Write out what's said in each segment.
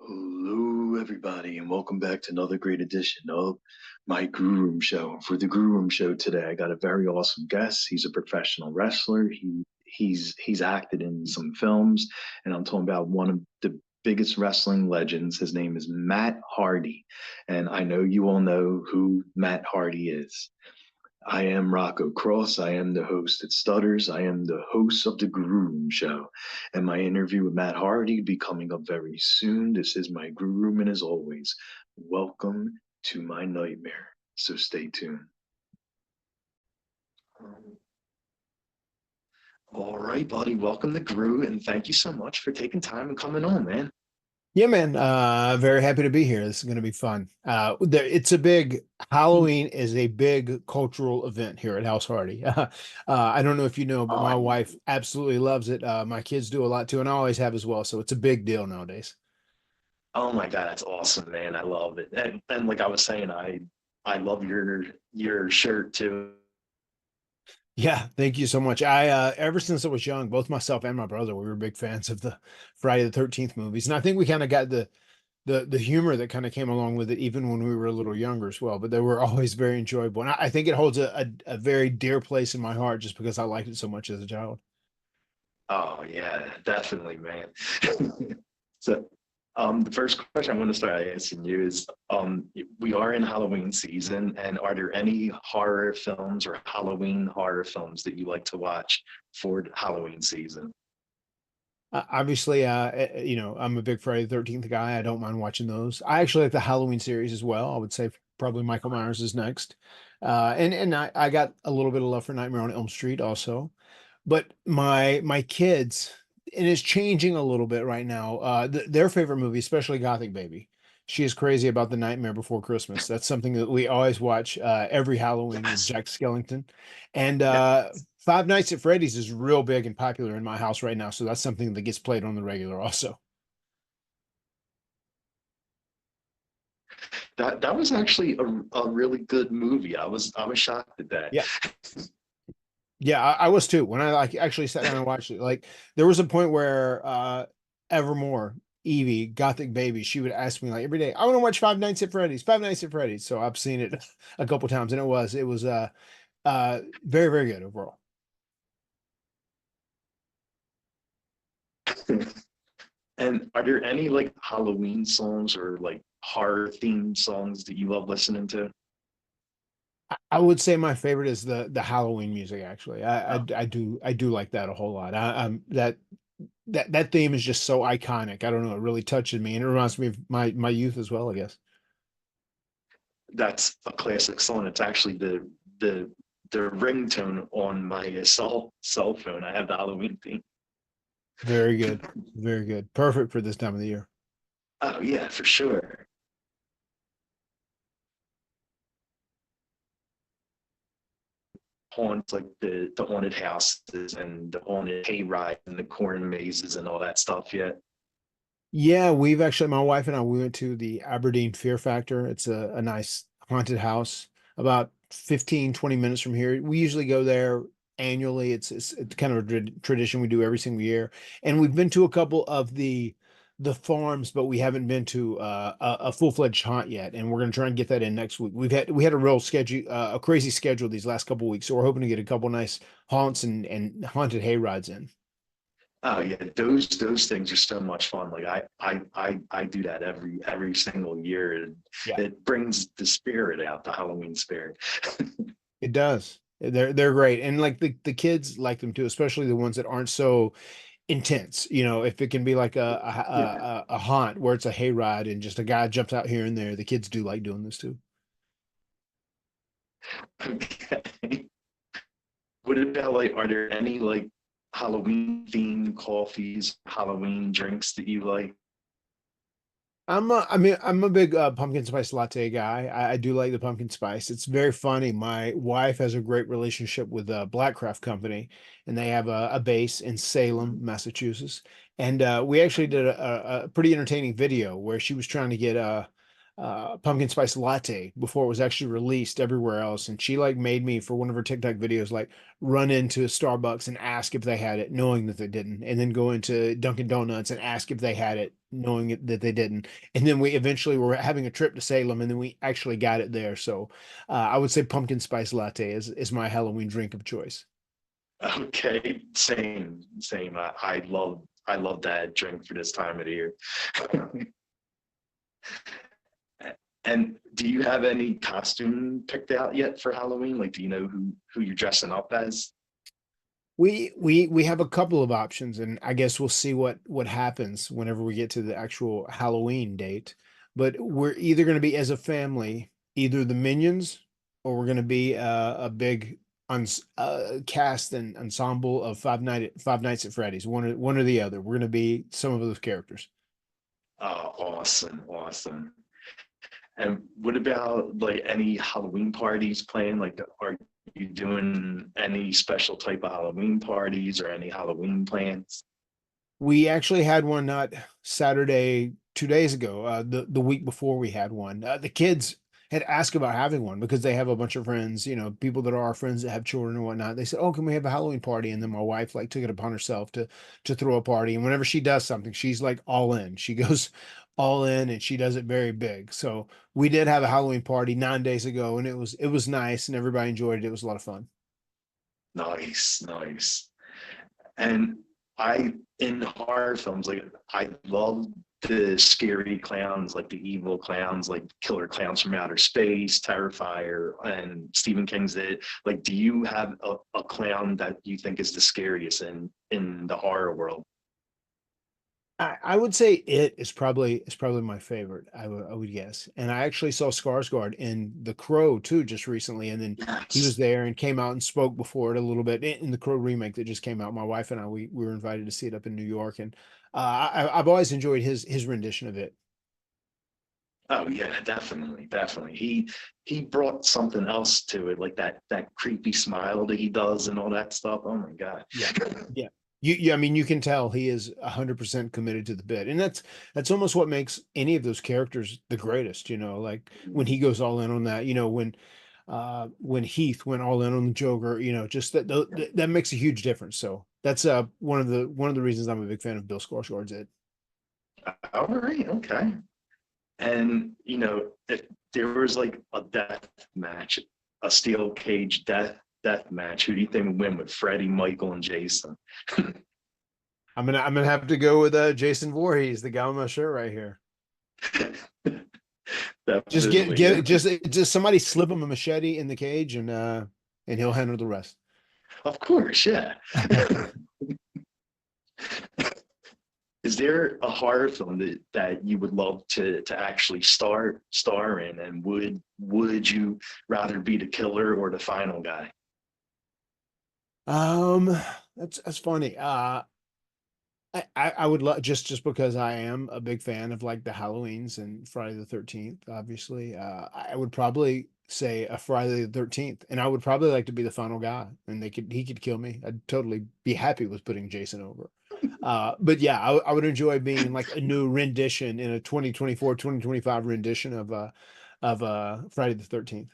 Hello, everybody, and welcome back to another great edition of my Grue Rume Show. For the Grue Rume Show today, I got a very awesome guest. He's a professional wrestler. He's acted in some films, and I'm talking about one of the biggest wrestling legends. His name is Matt Hardy, and I know you all know who Matt Hardy is. I am Rocco Cross. I am the host at Stutters. I am the host of the Grue Rume Show. And my interview with Matt Hardy will be coming up very soon. This is my Grue Rume, and as always, welcome to my nightmare. So stay tuned. All right, buddy. Welcome to Grue, and thank you so much for taking time and coming on, man. Yeah, man. Very happy to be here. This is going to be fun. It's a big Halloween is a big cultural event here at House Hardy. I don't know if you know, but my wife absolutely loves it. My kids do a lot too, and I always have as well. So it's a big deal nowadays. Oh my God, that's awesome, man. I love it. And like I was saying, I love your shirt too. Yeah, thank you so much. I ever since I was young, both myself and my brother, we were big fans of the Friday the 13th movies, and I think we kind of got the humor that kind of came along with it even when we were a little younger as well, but they were always very enjoyable, and I think it holds a very dear place in my heart just because I liked it so much as a child. Oh yeah, definitely, man. So, the first question I want to start asking you is, we are in Halloween season, and are there any horror films or Halloween horror films that you like to watch for Halloween season? Obviously, I'm a big Friday the 13th guy. I don't mind watching those. I actually like the Halloween series as well. I would say probably Michael Myers is next. And I got a little bit of love for Nightmare on Elm Street also. But my kids, and it's changing a little bit right now. Their favorite movie, especially Gothic Baby. She is crazy about the Nightmare Before Christmas. That's something that we always watch every Halloween with Yes, Jack Skellington. And yeah, Five Nights at Freddy's is real big and popular in my house right now, so that's something that gets played on the regular also. that was actually a really good movie. I was shocked at that. Yeah. Yeah, I was too. When I like actually sat down and watched it, like there was a point where Evermore, Evie, Gothic Baby, she would ask me like every day, I want to watch Five Nights at Freddy's, Five Nights at Freddy's. So I've seen it a couple times and it was very, very good overall. And are there any like Halloween songs or like horror themed songs that you love listening to? I would say my favorite is the Halloween music actually. Oh, I do like that a whole lot. That theme is just so iconic. I don't know, it really touches me and it reminds me of my youth as well, I guess. that's a classic song. It's actually the the ringtone on my cell phone. I have the Halloween theme. Very good. Very good. Perfect for this time of the year. Oh yeah, for sure. Haunts like the haunted houses and the haunted hayride and the corn mazes and all that stuff yet. Yeah, we've actually, my wife and I, we went to the Aberdeen Fear Factor. It's a nice haunted house about 15, 20 minutes from here. We usually go there annually. It's kind of a tradition we do every single year. And we've been to a couple of the farms, but we haven't been to a full-fledged haunt yet. And we're going to try and get that in next week. We had a real schedule, a crazy schedule these last couple of weeks. So we're hoping to get a couple nice haunts and haunted hay rides in. Oh yeah, those things are so much fun. Like I do that every single year, and Yeah. it brings the spirit out, the Halloween spirit. It does. They're great. And like the kids like them too, especially the ones that aren't so intense. You know, if it can be like Yeah. a haunt where it's a hayride and just a guy jumps out here and there, the kids do like doing this too. Okay. What about like, are there any like Halloween themed coffees, Halloween drinks that you like? I'm a big pumpkin spice latte guy. I do like the pumpkin spice. It's very funny. My wife has a great relationship with Black Craft Company, and they have a base in Salem, Massachusetts. And we actually did a pretty entertaining video where she was trying to get a pumpkin spice latte before it was actually released everywhere else. And she like made me for one of her TikTok videos, like run into Starbucks and ask if they had it, knowing that they didn't, and then go into Dunkin' Donuts and ask if they had it, knowing that they didn't. And then we eventually were having a trip to Salem, and then we actually got it there. So I would say pumpkin spice latte is my Halloween drink of choice. Okay, same, same. I love that drink for this time of the year. And do you have any costume picked out yet for Halloween? Like, do you know who you're dressing up as? We have a couple of options, and I guess we'll see what happens whenever we get to the actual Halloween date. But we're either going to be as a family, either the Minions, or we're going to be a big cast and ensemble of Five Nights at Freddy's. One or the other. We're going to be some of those characters. Oh, awesome, awesome. And what about like any Halloween parties planned? Like, are you doing any special type of Halloween parties or any Halloween plans? We actually had one not Saturday, 2 days ago. The week before we had one. The kids had asked about having one because they have a bunch of friends, people that are our friends that have children and whatnot. They said, "Oh, can we have a Halloween party?" And then my wife like took it upon herself to throw a party. And whenever she does something, she's like all in. She goes all in, and she does it very big. So we did have a Halloween party 9 days ago, and it was nice, and everybody enjoyed it. It was a lot of fun. Nice, nice. And in horror films, like I love the scary clowns, like the evil clowns, like Killer Clowns from Outer Space, Terrifier, and Stephen King's It. Like, do you have a clown that you think is the scariest in the horror world? I would say it is probably my favorite. I would guess. And I actually saw Skarsgård in The Crow too just recently, and then he was Yes. there and came out and spoke before it a little bit in the Crow remake that just came out. My wife and I we were invited to see it up in New York, and I've always enjoyed his rendition of it. Oh yeah, definitely, definitely. He brought something else to it, like that creepy smile that he does and all that stuff. Oh my God. Yeah, yeah. I mean, you can tell he is 100% committed to the bit, and that's almost what makes any of those characters the greatest. Like when he goes all in on that. When Heath went all in on the Joker. Just that makes a huge difference. So that's one of the reasons I'm a big fan of Bill Skarsgård's It. All right, okay. And if there was like a death match, a steel cage death match, who do you think would win with Freddie, Michael, and Jason? I'm gonna have to go with Jason Voorhees, the guy on my shirt right here. Just get Definitely. get just somebody slip him a machete in the cage, and he'll handle the rest. Of course, yeah. Is there a horror film that you would love to actually star in, and would you rather be the killer or the final guy? Um, that's funny. I would love just because I am a big fan of like the Halloweens and Friday the 13th, obviously. I would probably say a Friday the 13th, and I would probably like to be the final guy, and he could kill me. I'd totally be happy with putting Jason over. But yeah, I would enjoy being like a new rendition in a 2024-2025 rendition of Friday the 13th.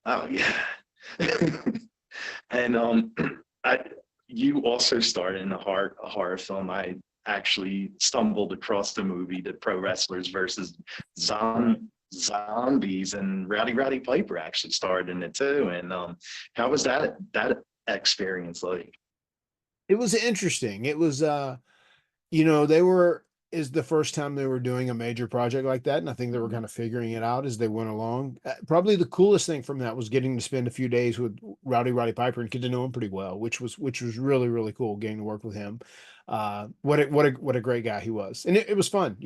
Oh yeah. And I you also starred in a horror film. I actually stumbled across the movie, The Pro Wrestlers versus Zombies, and Rowdy Piper actually starred in it too. And how was that experience like? It was interesting. It was they were is the first time they were doing a major project like that, and I think they were kind of figuring it out as they went along. Probably the coolest thing from that was getting to spend a few days with Roddy Piper and get to know him pretty well, which was really really cool getting to work with him. What a great guy he was, and it was fun.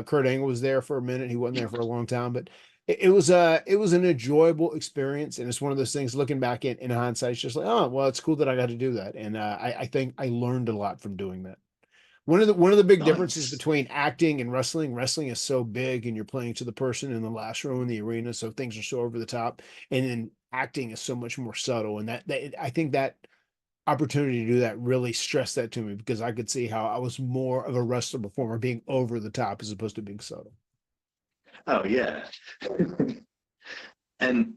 Kurt Angle was there for a minute. He wasn't there for a long time, but it was an enjoyable experience, and it's one of those things. Looking back in hindsight, it's just like, oh well, it's cool that I got to do that, and I think I learned a lot from doing that. One of the big differences Nice. between acting and wrestling is so big, and you're playing to the person in the last row in the arena, so things are so over the top, and then acting is so much more subtle, and that I think that opportunity to do that really stressed that to me because I could see how I was more of a wrestler performer being over the top as opposed to being subtle. Oh yeah. And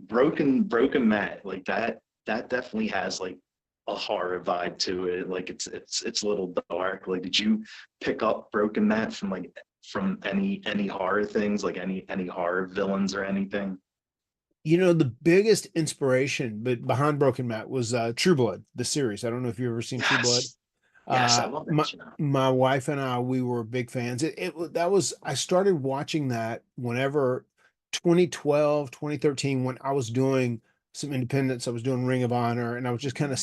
broken Matt, like that definitely has like a horror vibe to it. Like it's a little dark. Like, did you pick up Broken Matt from like from any horror things, like any horror villains or anything? You know, the biggest inspiration, but behind Broken Matt was True Blood, the series. I don't know if you've ever seen True Blood. Yes, yes, I love that My show. my wife and I, we were big fans. That was I started watching that whenever 2012, 2013, when I was doing some independence. I was doing Ring of Honor, and I was just kind of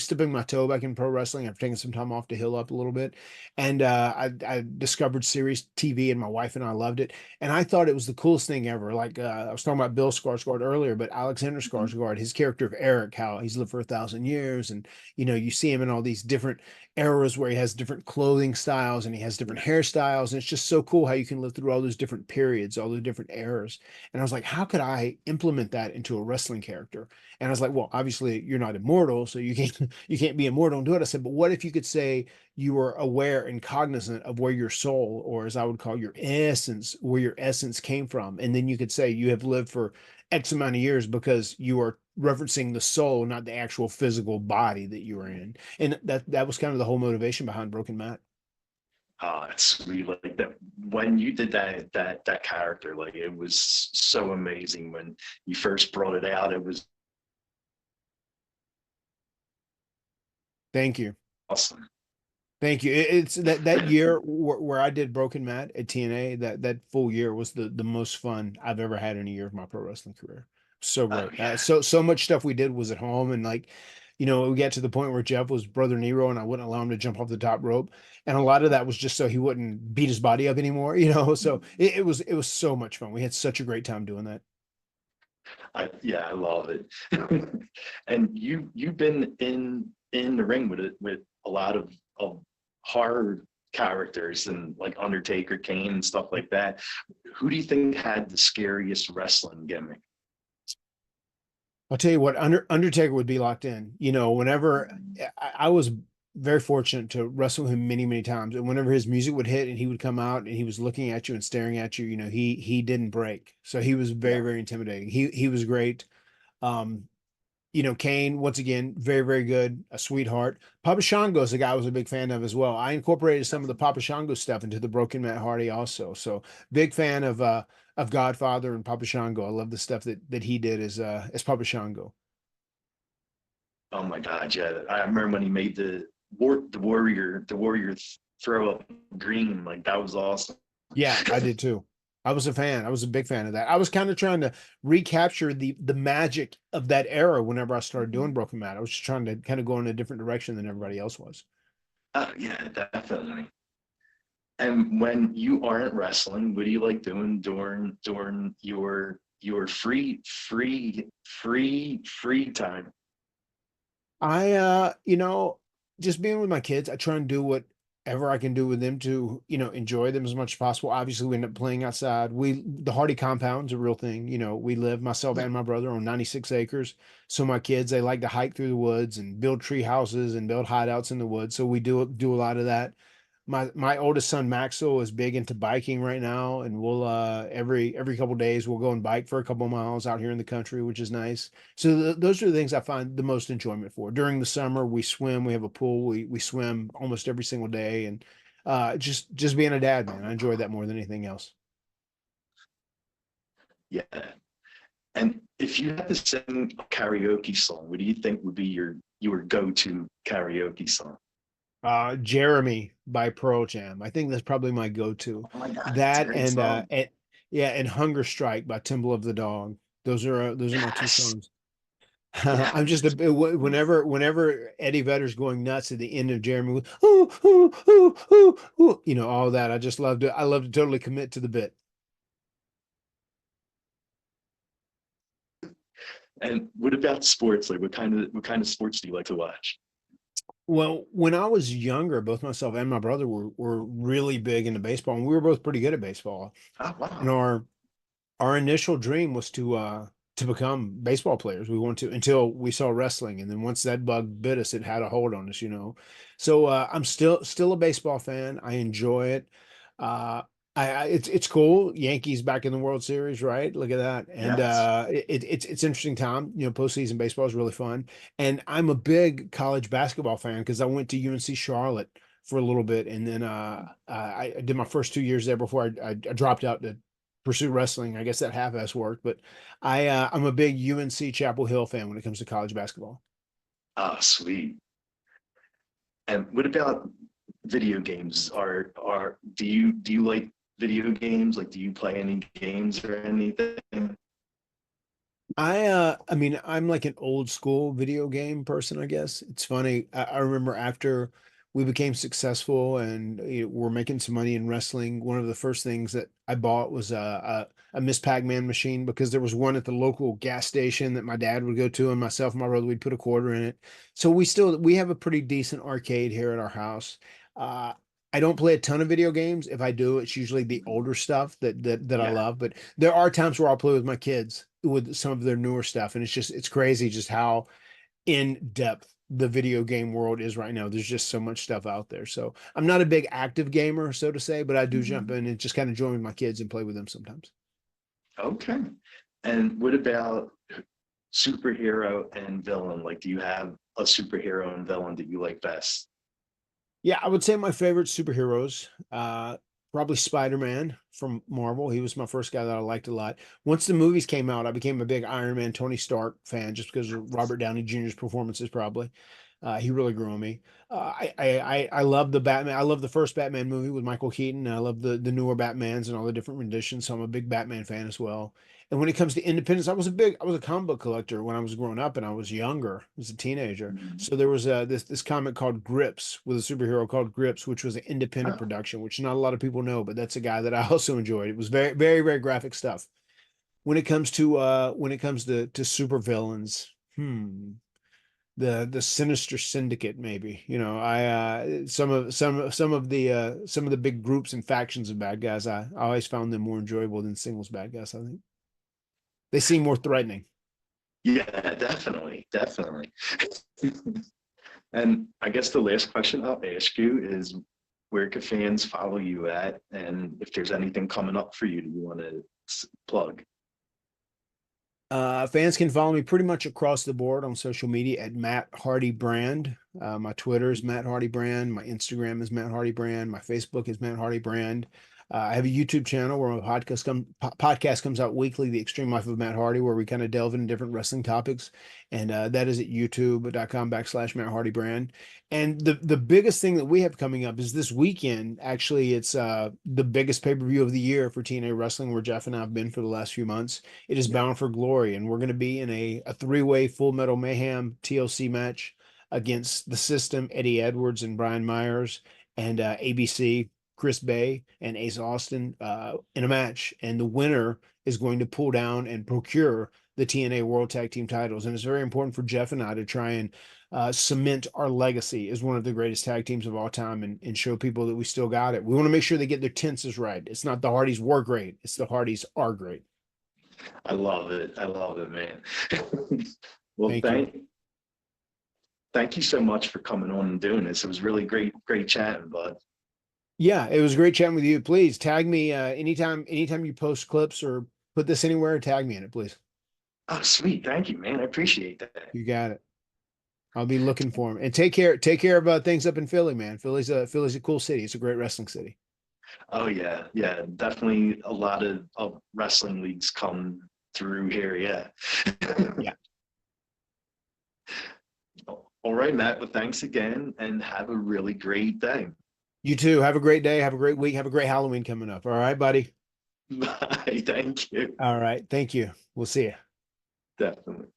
stepping my toe back in pro wrestling after taking some time off to heal up a little bit. And I discovered series TV, and my wife and I loved it. And I thought it was the coolest thing ever. Like I was talking about Bill Skarsgård earlier, but Alexander Mhm. Skarsgård, his character of Eric, how he's lived for 1,000 years, and you see him in all these different eras where he has different clothing styles and he has different Yes. hairstyles. And it's just so cool how you can live through all those different periods, all those different eras. And I was like, how could I implement that into a wrestling character? And I was like, well, obviously you're not immortal, so you can't you can't be immortal and do it. I said, but what if you could say you were aware and cognizant of where your soul, or as I would call your essence, where your essence came from? And then you could say you have lived for X amount of years because you are referencing the soul, not the actual physical body that you are in. And that was kind of the whole motivation behind Broken Matt. Oh, that's sweet. Like that when you did that character, like it was so amazing when you first brought it out. It was Thank you. awesome. Thank you. It's that year where I did Broken Matt at TNA, that full year was the most fun I've ever had in a year of my pro wrestling career. So Oh great. yeah. So much stuff we did was at home, and like, we got to the point where Jeff was Brother Nero and I wouldn't allow him to jump off the top rope. And a lot of that was just so he wouldn't beat his body up anymore. So it was so much fun. We had such a great time doing that. I love it. And you've been in the ring with it with a lot of horror characters and like Undertaker, Kane, and stuff like that. Who do you think had the scariest wrestling gimmick? I'll tell you what, Undertaker would be locked in. Whenever I was very fortunate to wrestle him many, many times, and whenever his music would hit and he would come out and he was looking at you and staring at you, he didn't break. So he was very, Yeah. very intimidating. He was great. Um, Kane, once again, very, very good, a sweetheart. Papa Shango is a guy I was a big fan of as well. I incorporated some of the Papa Shango stuff into the Broken Matt Hardy also. So big fan of Godfather and Papa Shango. I love the stuff that he did as Papa Shango. Oh my God, yeah. I remember when he made the warrior throw up green. Like that was awesome. Yeah, I did too. I was a fan. I was a big fan of that. I was kind of trying to recapture the magic of that era whenever I started doing Broken Matt. I was just trying to kind of go in a different direction than everybody else was. Yeah, definitely. And when you aren't wrestling, what do you like doing during your free time? Just being with my kids, I try and do whatever I can do with them to, enjoy them as much as possible. Obviously, we end up playing outside. The Hardy compound's a real thing. We live, myself Yeah. and my brother, on 96 acres. So my kids, they like to hike through the woods and build tree houses and build hideouts in the woods. So we do a lot of that. My oldest son Maxwell is big into biking right now, and we'll every couple days we'll go and bike for a couple miles out here in the country, which is nice. So those are the things I find the most enjoyment for. During the summer, we swim. We have a pool. We swim almost every single day, and just being a dad, man, I enjoy that more than anything else. Yeah. And if you had to sing a karaoke song, what do you think would be your go-to karaoke song? Jeremy by Pearl Jam. I think that's probably my go-to. Oh my God, it's a That great song. yeah, and Hunger Strike by Temple of the Dog. Those are my two Yes. songs. I'm just Yes. whenever Eddie Vedder's going nuts at the end of Jeremy, ooh, ooh, ooh, ooh, ooh, all that. I love to totally commit to the bit. And what about sports? Like what kind of sports do you like to watch? Well, when I was younger, both myself and my brother were really big into baseball, and we were both pretty good at baseball. Oh And wow. our initial dream was to become baseball players. We wanted to until we saw wrestling, and then once that bug bit us, it had a hold on us. So I'm still a baseball fan. I enjoy it. Uh, It's cool. Yankees back in the World Series, right? Look at that. And Yes. it's interesting time. Postseason baseball is really fun. And I'm a big college basketball fan because I went to UNC Charlotte for a little bit, and then I did my first 2 years there before I dropped out to pursue wrestling. I guess that half-ass worked, but I'm a big UNC Chapel Hill fan when it comes to college basketball. Ah, sweet. And what about video games? Are do you like video games? Like, do you play any games or anything? I mean, I'm like an old school video game person, I guess. It's funny. I remember after we became successful and we're making some money in wrestling, one of the first things that I bought was a Miss Pac-Man machine because there was one at the local gas station that my dad would go to, and myself and my brother, we'd put a quarter in it. So we have a pretty decent arcade here at our house. Uh I don't play a ton of video games. If I do, it's usually the older stuff that I Yeah. love. But there are times where I'll play with my kids with some of their newer stuff, and it's crazy just how in depth the video game world is right now. There's just so much stuff out there. So I'm not a big active gamer, so to say, but I do jump Mhm. in and just kind of join with my kids and play with them sometimes. Okay. And what about superhero and villain? Like, do you have a superhero and villain that you like best? Yeah, I would say my favorite superheroes, probably Spider-Man from Marvel. He was my first guy that I liked a lot. Once the movies came out, I became a big Iron Man, Tony Stark fan just because of Robert Downey Jr.'s performances, probably. He really grew on me. I love the Batman. I love the first Batman movie with Michael Keaton. I love the newer Batmans and all the different renditions. So I'm a big Batman fan as well. And when it comes to independence, I was a comic book collector when I was growing up and I was younger, as a teenager. Mhm. So there was this comic called Grips with a superhero called Grips, which was an independent Oh, production, which not a lot of people know, but that's a guy that I also enjoyed. It was very, very, very graphic stuff. When it comes to super villains, the Sinister Syndicate, maybe. I some of the big groups and factions of bad guys, I always found them more enjoyable than singles bad guys, I think. They seem more threatening. yeah, definitely, definitely. And I guess the last question I'll ask you is, where can fans follow you at? And if there's anything coming up for you, do you want to plug? Fans can follow me pretty much across the board on social media at Matt Hardy Brand. My Twitter is Matt Hardy Brand. My Instagram is Matt Hardy Brand. My Facebook is Matt Hardy Brand. I have a YouTube channel where my podcast comes out weekly, The Extreme Life of Matt Hardy, where we kind of delve into different wrestling topics. And that is at youtube.com/Matt Hardy Brand. And the biggest thing that we have coming up is this weekend. Actually, it's the biggest pay-per-view of the year for TNA Wrestling, where Jeff and I have been for the last few months. It is Yeah. Bound for Glory, and we're going to be in a three-way Full Metal Mayhem TLC match against the System, Eddie Edwards and Brian Myers, and ABC, Chris Bay and Ace Austin in a match. And the winner is going to pull down and procure the TNA World Tag Team titles. And it's very important for Jeff and I to try and cement our legacy as one of the greatest tag teams of all time, and show people that we still got it. We want to make sure they get their tenses right. It's not the Hardys were great, it's the Hardys are great. I love it. I love it, man. Well, Thank you. thank you so much for coming on and doing this. It was really great chatting, bud. Yeah, it was great chatting with you. Please tag me anytime you post clips or put this anywhere, tag me in it, please. Oh, sweet. Thank you, man. I appreciate that. You got it. I'll be looking for them. And take care of things up in Philly, man. Philly's a cool city. It's a great wrestling city. Oh yeah, yeah. Definitely a lot of wrestling leagues come through here. Yeah. Yeah. All right, Matt. Well, thanks again and have a really great day. You too. Have a great day. Have a great week. Have a great Halloween coming up. All right, buddy. Bye. Thank you. All right. Thank you. We'll see you. Definitely.